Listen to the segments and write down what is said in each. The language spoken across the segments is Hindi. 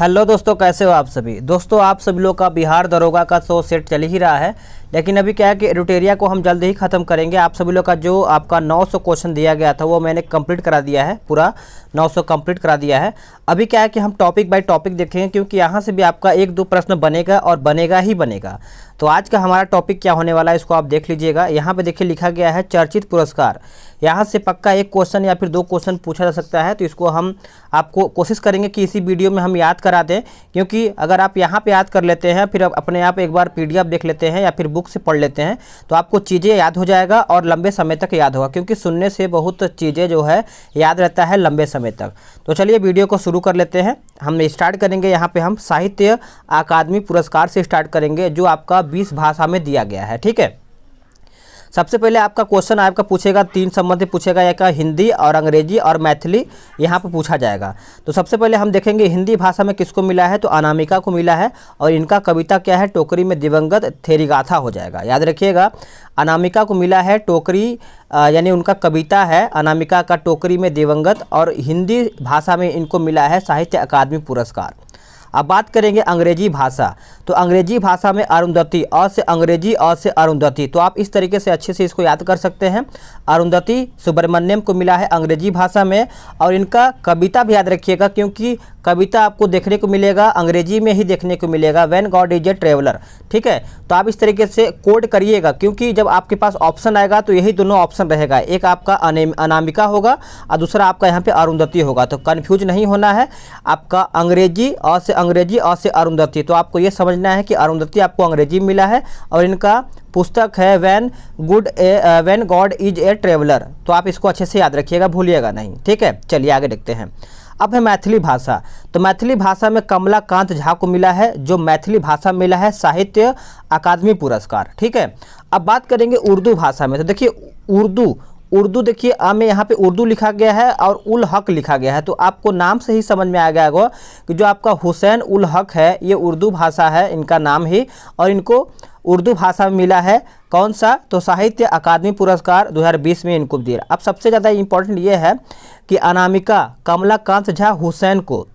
हेलो दोस्तों, कैसे हो आप सभी। दोस्तों आप सभी लोग का बिहार दरोगा का शो सेट चल ही रहा है, लेकिन अभी क्या है कि एडिटोरिया को हम जल्द ही ख़त्म करेंगे। आप सभी लोग का जो आपका 900 क्वेश्चन दिया गया था वो मैंने कंप्लीट करा दिया है, पूरा 900 कंप्लीट करा दिया है। अभी क्या है कि हम टॉपिक बाय टॉपिक देखेंगे, क्योंकि यहाँ से भी आपका एक दो प्रश्न बनेगा और बनेगा ही बनेगा। तो आज का हमारा टॉपिक क्या होने वाला है इसको आप देख लीजिएगा। यहाँ पे देखिए लिखा गया है चर्चित पुरस्कार। यहाँ से पक्का एक क्वेश्चन या फिर दो क्वेश्चन पूछा जा सकता है, तो इसको हम आपको कोशिश करेंगे कि इसी वीडियो में हम याद करा दें, क्योंकि अगर आप यहाँ पे याद कर लेते हैं फिर अपने आप एक बार पीडीएफ देख लेते हैं या फिर बुक से पढ़ लेते हैं तो आपको चीज़ें याद हो जाएगा और लंबे समय तक याद होगा, क्योंकि सुनने से बहुत चीज़ें जो है याद रहता है लंबे समय तक। तो चलिए वीडियो को शुरू कर लेते हैं। हम स्टार्ट करेंगे यहाँ पे हम साहित्य अकादमी पुरस्कार से स्टार्ट करेंगे, जो आपका 20 भाषा में दिया गया है। ठीक है, सबसे पहले आपका क्वेश्चन आपका पूछेगा, तीन संबंध पूछेगा, एक हिंदी और अंग्रेजी और मैथिली यहाँ पे पूछा जाएगा। तो सबसे पहले हम देखेंगे हिंदी भाषा में किसको मिला है, तो अनामिका को मिला है और इनका कविता क्या है, टोकरी में दिवंगत थेरीगाथा हो जाएगा। याद रखिएगा, अनामिका को मिला है टोकरी यानी उनका कविता है अनामिका का टोकरी में दिवंगत, और हिंदी भाषा में इनको मिला है साहित्य अकादमी पुरस्कार। अब बात करेंगे अंग्रेजी भाषा, तो अंग्रेजी भाषा में अरुंधति, अ से अंग्रेजी अ से अरुंधति, तो आप इस तरीके से अच्छे से इसको याद कर सकते हैं। अरुंधति सुब्रमण्यम को मिला है अंग्रेजी भाषा में, और इनका कविता भी याद रखिएगा, क्योंकि कविता आपको देखने को मिलेगा अंग्रेजी में ही देखने को मिलेगा, when God is a traveller. ठीक है, तो आप इस तरीके से कोड करिएगा, क्योंकि जब आपके पास ऑप्शन आएगा तो यही दोनों ऑप्शन रहेगा, एक आपका अनामिका होगा और दूसरा आपका यहाँ पे अरुंधति होगा। तो कन्फ्यूज नहीं होना है, आपका अंग्रेजी अ से अंग्रेजी अ से अरुंधति, तो आपको ये समझना है कि अरुंधति आपको अंग्रेजी मिला है और इनका पुस्तक है when God is a traveller. तो आप इसको अच्छे से याद रखिएगा, भूलिएगा नहीं। ठीक है, चलिए आगे देखते हैं। अब है मैथिली भाषा, तो मैथिली भाषा में कमलाकांत झा को मिला है, जो मैथिली भाषा मिला है साहित्य अकादमी पुरस्कार। ठीक है, अब बात करेंगे उर्दू भाषा में, तो देखिए उर्दू देखिए में यहाँ पे उर्दू लिखा गया है और उल हक लिखा गया है, तो आपको नाम से ही समझ में आ गया होगा कि जो आपका हुसैन उल हक है ये उर्दू भाषा है इनका नाम ही, और इनको उर्दू भाषा में मिला है कौन सा, तो साहित्य अकादमी पुरस्कार 2020 में इनको दिया। अब सबसे ज़्यादा इम्पोर्टेंट ये है कि अनामिका कमलाकांत झा हुसैन को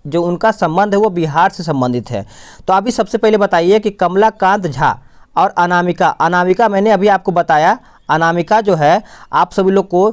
जो उनका संबंध है वो बिहार से संबंधित है। तो अभी सबसे पहले बताइए कि कमलाकांत झा और अनामिका मैंने अभी आपको बताया, अनामिका जो है आप सभी लोग को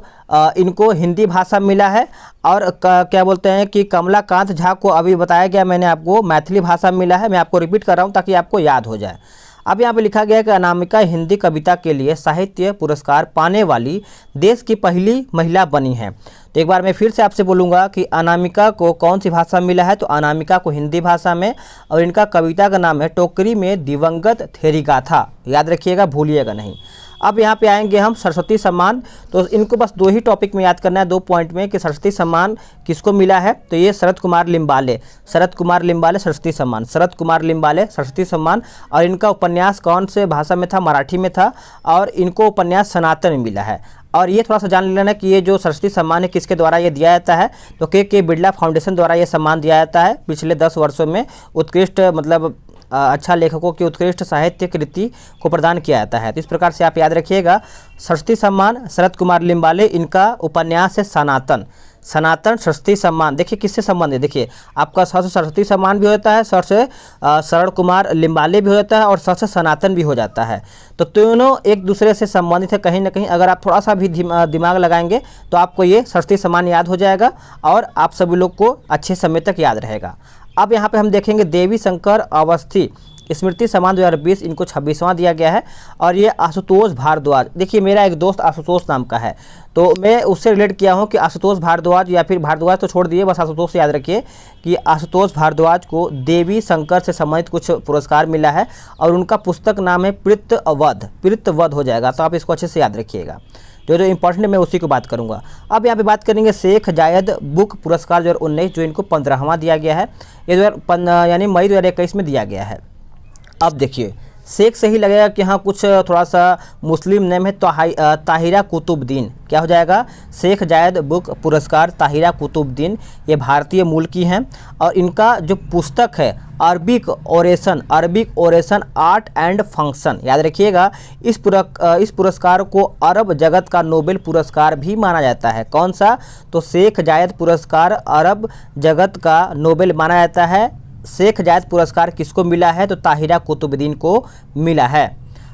इनको हिंदी भाषा मिला है, और क्या बोलते हैं कि कमलाकांत झा को अभी बताया गया मैंने आपको मैथिली भाषा मिला है। मैं आपको रिपीट कर रहा हूँ ताकि आपको याद हो जाए। अब यहाँ पे लिखा गया है कि अनामिका हिंदी कविता के लिए साहित्य पुरस्कार पाने वाली देश की पहली महिला बनी है। तो एक बार मैं फिर से आपसे बोलूँगा कि अनामिका को कौन सी भाषा मिला है, तो अनामिका को हिंदी भाषा में, और इनका कविता का नाम है टोकरी में दिवंगत थेरीगाथा। याद रखिएगा, भूलिएगा नहीं। अब यहाँ पे आएंगे हम सरस्वती सम्मान, तो इनको बस दो ही टॉपिक में याद करना है, 2 पॉइंट में, कि सरस्वती सम्मान किसको मिला है, तो ये शरद कुमार लिम्बाले सरस्वती सम्मान, शरद कुमार लिम्बाले सरस्वती सम्मान। और इनका उपन्यास कौन से भाषा में था, मराठी में था, और इनको उपन्यास सनातन में मिला है। और ये थोड़ा सा जान लेना कि ये जो सरस्वती सम्मान है किसके द्वारा ये दिया जाता है, तो के बिरला फाउंडेशन द्वारा ये सम्मान दिया जाता है। पिछले 10 वर्षों में उत्कृष्ट मतलब अच्छा लेखकों की उत्कृष्ट साहित्य कृति को प्रदान किया जाता है। तो इस प्रकार से आप याद रखिएगा, सरस्वती सम्मान शरद कुमार लिम्बाले, इनका उपन्यास है सनातन सरस्वती सम्मान। देखिए किससे संबंधित, देखिए आपका सर से सरस्वती सम्मान भी होता है, सर से शरद कुमार लिम्बाले भी होता है, और सर से सनातन भी हो जाता है। तो दोनों एक दूसरे से संबंधित है कहीं ना कहीं। अगर आप थोड़ा सा भी दिमाग लगाएंगे तो आपको ये सरस्वती सम्मान याद हो जाएगा और आप सभी लोग को अच्छे समय तक याद रहेगा। अब यहाँ पे हम देखेंगे देवी शंकर अवस्थी स्मृति सम्मान 2020, इनको 26वां दिया गया है, और ये आशुतोष भारद्वाज। देखिए मेरा एक दोस्त आशुतोष नाम का है, तो मैं उससे रिलेट किया हूँ कि आशुतोष भारद्वाज, या फिर भारद्वाज तो छोड़ दिए, बस आशुतोष याद रखिए कि आशुतोष भारद्वाज को देवी शंकर से संबंधित कुछ पुरस्कार मिला है, और उनका पुस्तक नाम है प्रीतवध हो जाएगा। तो आप इसको अच्छे से याद रखिएगा, जो इंपॉर्टेंट मैं उसी को बात करूंगा। अब यहाँ पे बात करेंगे शेख जायद बुक पुरस्कार 2019, जो इनको 15वां दिया गया है, ये यानी मई 2021 में दिया गया है। अब देखिए शेख से ही लगेगा कि हाँ कुछ थोड़ा सा मुस्लिम नेम है, तो ताहिरा कुतुबुद्दीन क्या हो जाएगा, शेख जायद बुक पुरस्कार ताहिरा कुतुबुद्दीन, ये भारतीय मूल की हैं। और इनका जो पुस्तक है Arabic oration art and function, याद रखिएगा इस पुरस्कार को अरब जगत का नोबेल पुरस्कार भी माना जाता है। कौन सा, तो शेख जायद पुरस्कार अरब जगत का नोबेल माना जाता है। शेख जायद पुरस्कार किसको मिला है, तो ताहिरा कुतुबुद्दीन को मिला है।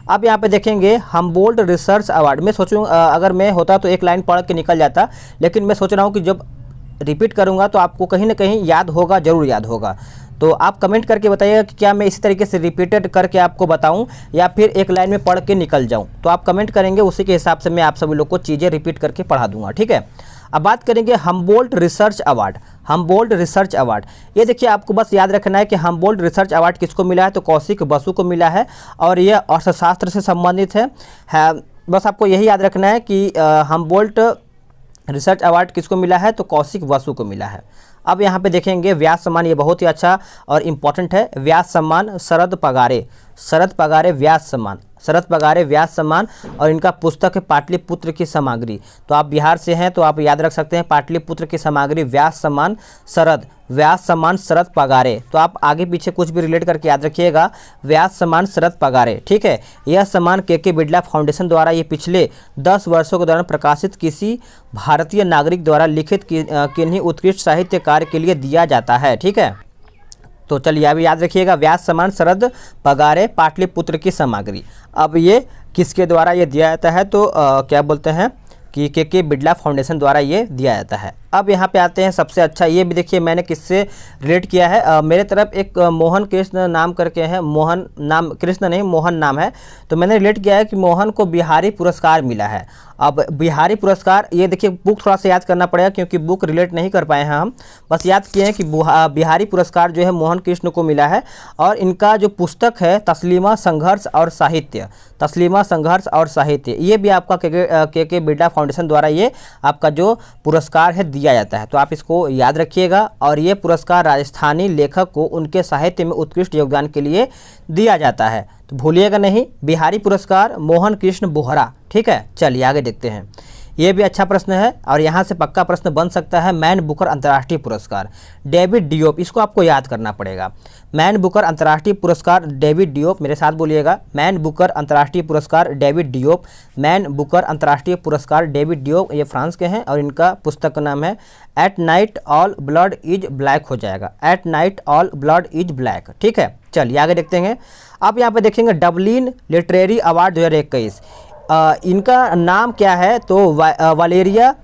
अब यहाँ पे देखेंगे हम्बोल्ट रिसर्च अवार्ड, मैं सोचूँ अगर मैं होता तो एक लाइन पढ़ के निकल जाता, लेकिन मैं सोच रहा हूँ कि जब रिपीट करूँगा तो आपको कहीं ना कहीं याद होगा, ज़रूर याद होगा। तो आप कमेंट करके बताइएगा कि क्या मैं इसी तरीके से रिपीटेड करके आपको बताऊं या फिर एक लाइन में पढ़ के निकल जाऊं। तो आप कमेंट करेंगे, उसी के हिसाब से मैं आप सभी लोग को चीज़ें रिपीट करके पढ़ा दूंगा, ठीक है। अब बात करेंगे हम्बोल्ट रिसर्च अवार्ड। ये देखिए आपको बस याद रखना है कि हम्बोल्ट रिसर्च अवार्ड किसको मिला है, तो कौशिक बसु को मिला है और ये अर्थशास्त्र से संबंधित है। बस आपको यही याद रखना है कि हम्बोल्ट रिसर्च अवार्ड किसको मिला है, तो कौशिक बसु को मिला है। अब यहाँ पे देखेंगे व्यास सम्मान, ये बहुत ही अच्छा और इम्पॉर्टेंट है। व्यास सम्मान शरद पगारे व्यास सम्मान और इनका पुस्तक है पाटलिपुत्र की सामग्री। तो आप बिहार से हैं तो आप याद रख सकते हैं पाटलिपुत्र की सामग्री व्यास सम्मान शरद पगारे। तो आप आगे पीछे कुछ भी रिलेट करके याद रखिएगा, व्यास सम्मान शरद पगारे, ठीक है। यह सम्मान के बिड़ला फाउंडेशन द्वारा ये पिछले 10 वर्षों के दौरान प्रकाशित किसी भारतीय नागरिक द्वारा लिखित किन्हीं उत्कृष्ट साहित्य कार्य के लिए दिया जाता है, ठीक है। तो चलिए अभी याद रखिएगा, व्यास सम्मान शरद पगारे पाटलिपुत्र की सामग्री। अब ये किसके द्वारा ये दिया जाता है, तो क्या बोलते हैं कि के बिड़ला फाउंडेशन द्वारा ये दिया जाता है। अब यहाँ पे आते हैं सबसे अच्छा, ये भी देखिए मैंने किससे रिलेट किया है। मेरे तरफ एक मोहन कृष्ण नाम करके है, मोहन नाम है, तो मैंने रिलेट किया है कि मोहन को बिहारी पुरस्कार मिला है। अब बिहारी पुरस्कार, ये देखिए बुक थोड़ा सा याद करना पड़ेगा क्योंकि बुक रिलेट नहीं कर पाए हैं हम, बस याद किए हैं कि बिहारी पुरस्कार जो है मोहन कृष्ण को मिला है। और इनका जो पुस्तक है तस्लीमा संघर्ष और साहित्य, ये भी आपका के बिड़ला फाउंडेशन द्वारा ये आपका जो पुरस्कार है दिया जाता है। तो आप इसको याद रखिएगा। और ये पुरस्कार राजस्थानी लेखक को उनके साहित्य में उत्कृष्ट योगदान के लिए दिया जाता है, तो भूलिएगा नहीं, बिहारी पुरस्कार मोहन कृष्ण बोहरा, ठीक है। चलिए आगे देखते हैं, ये भी अच्छा प्रश्न है और यहाँ से पक्का प्रश्न बन सकता है। मैन बुकर अंतर्राष्ट्रीय पुरस्कार डेविड डियोप, इसको आपको याद करना पड़ेगा। मैन बुकर अंतर्राष्ट्रीय पुरस्कार डेविड डियोप, मेरे साथ बोलिएगा, मैन बुकर अंतर्राष्ट्रीय पुरस्कार डेविड डियोप। मैन बुकर अंतर्राष्ट्रीय पुरस्कार डेविड डियोप, ये फ्रांस के हैं और इनका पुस्तक का नाम है at night all blood is black, हो जाएगा at night all blood is black, ठीक है। चलिए आगे देखते हैं। अब यहाँ पे देखेंगे डबलिन लिटरेरी अवार्ड 2021, इनका नाम क्या है, तो वालेरिया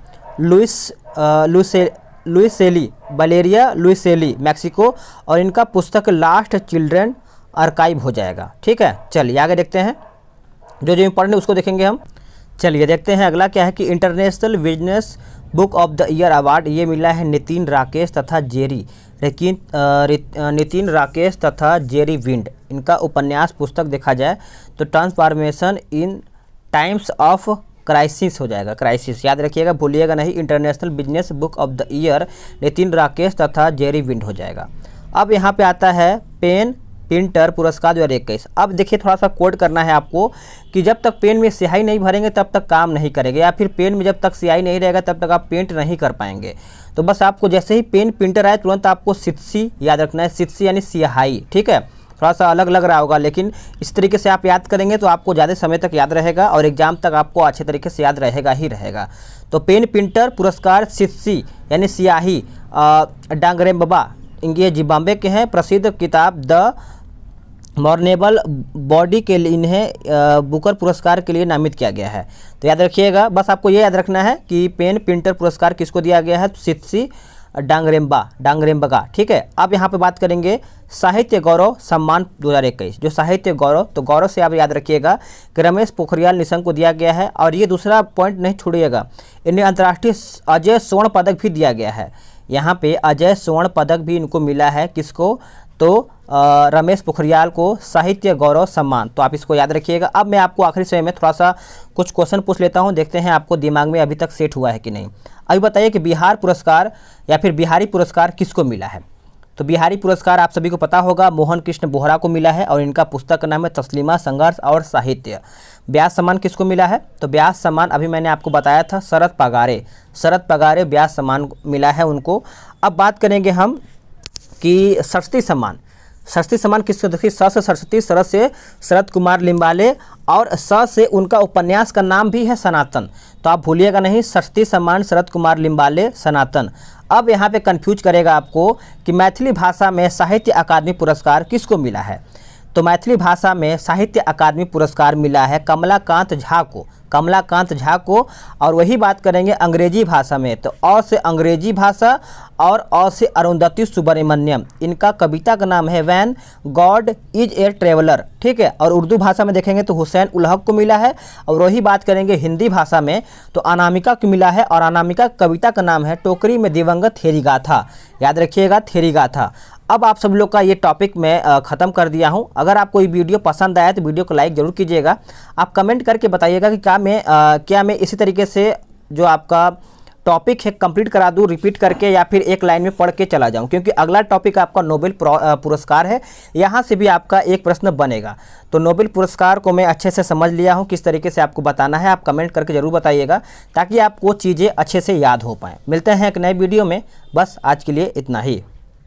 लुइसेली मैक्सिको, और इनका पुस्तक लास्ट चिल्ड्रन आर्काइव हो जाएगा, ठीक है। चलिए आगे देखते हैं, जो इम्पोर्टेंट है उसको देखेंगे हम। चलिए देखते हैं अगला क्या है कि international business book of the year award ये मिला है नितिन राकेश तथा जेरी विंड। इनका उपन्यास पुस्तक देखा जाए तो transformation in times of crisis हो जाएगा, क्राइसिस याद रखिएगा, भूलिएगा नहीं। International business book of the year Nitin Rakesh तथा जेरी विंड हो जाएगा। अब यहाँ पे आता है पेन पिंटर पुरस्कार 2021। अब देखिए थोड़ा सा कोड करना है आपको कि जब तक पेन में स्याही नहीं भरेंगे तब तक काम नहीं करेंगे, या फिर पेन में जब तक स्याही नहीं रहेगा तब तक आप पेंट नहीं कर पाएंगे। तो बस आपको जैसे ही पेन पिंटर आए तुरंत आपको सित्सी याद रखना है, सित्सी यानी स्याही, ठीक है। थोड़ा सा अलग लग रहा होगा लेकिन इस तरीके से आप याद करेंगे तो आपको ज़्यादा समय तक याद रहेगा और एग्जाम तक आपको अच्छे तरीके से याद रहेगा ही रहेगा। तो पेन पिंटर पुरस्कार सित्सी यानी स्याही डांगरेम्बा, ये जिम्बाब्वे के हैं। प्रसिद्ध किताब द मॉर्नेबल बॉडी के लिए इन्हें बुकर पुरस्कार के लिए नामित किया गया है। तो याद रखिएगा, बस आपको ये याद रखना है कि पेन पिंटर पुरस्कार किसको दिया गया है, सित्सी डांगरेम्बा, ठीक है। अब यहाँ पे बात करेंगे साहित्य गौरव सम्मान 2021, जो साहित्य गौरव, तो गौरव से आप याद रखिएगा कि रमेश पोखरियाल निशंक को दिया गया है। और ये दूसरा पॉइंट नहीं छोड़िएगा, इन्हें अंतर्राष्ट्रीय अजय स्वर्ण पदक भी दिया गया है। यहाँ पे अजय स्वर्ण पदक भी इनको मिला है, किसको, तो रमेश पोखरियाल को साहित्य गौरव सम्मान। तो आप इसको याद रखिएगा। अब मैं आपको आखिरी समय में थोड़ा सा कुछ क्वेश्चन पूछ लेता हूँ, देखते हैं आपको दिमाग में अभी तक सेट हुआ है कि नहीं। अभी बताइए कि बिहार पुरस्कार या फिर बिहारी पुरस्कार किसको मिला है। तो बिहारी पुरस्कार आप सभी को पता होगा मोहन कृष्ण बोहरा को मिला है और इनका पुस्तक का नाम है तस्लीमा संघर्ष और साहित्य। व्यास सम्मान किसको मिला है? तो व्यास सम्मान अभी मैंने आपको बताया था शरद पगारे व्यास सम्मान मिला है उनको। अब बात करेंगे हम कि सरस्वती सम्मान किसको? देखिए स से सरस्वती, शरद से शरद कुमार लिम्बाले और स से उनका उपन्यास का नाम भी है सनातन। तो आप भूलिएगा नहीं, सरस्वती सम्मान शरद कुमार लिम्बाले सनातन। अब यहाँ पे कंफ्यूज करेगा आपको कि मैथिली भाषा में साहित्य अकादमी पुरस्कार किसको मिला है? तो मैथिली भाषा में साहित्य अकादमी पुरस्कार मिला है कमलाकांत झा को। और वही बात करेंगे अंग्रेजी भाषा में, तो अ से अंग्रेजी भाषा और अ से अरुंधति सुब्रमण्यम। इनका कविता का नाम है when God is a traveller, ठीक है। और उर्दू भाषा में देखेंगे तो हुसैन उल हक को मिला है। और वही बात करेंगे हिंदी भाषा में तो अनामिका को मिला है, और अनामिका कविता का नाम है टोकरी में दिवंगत थेरीगाथा। याद रखिएगा, थेरीगाथा। अब आप सब लोग का ये टॉपिक मैं ख़त्म कर दिया हूँ। अगर आपको ये वीडियो पसंद आया तो वीडियो को लाइक ज़रूर कीजिएगा। आप कमेंट करके बताइएगा कि क्या मैं इसी तरीके से जो आपका टॉपिक है कंप्लीट करा दूँ रिपीट करके, या फिर एक लाइन में पढ़ के चला जाऊँ, क्योंकि अगला टॉपिक आपका नोबेल पुरस्कार है। यहाँ से भी आपका एक प्रश्न बनेगा। तो नोबेल पुरस्कार को मैं अच्छे से समझ लिया हूँ, किस तरीके से आपको बताना है। आप कमेंट करके ज़रूर बताइएगा ताकि आपको चीज़ें अच्छे से याद हो पाएँ। मिलते हैं एक नए वीडियो में, बस आज के लिए इतना ही।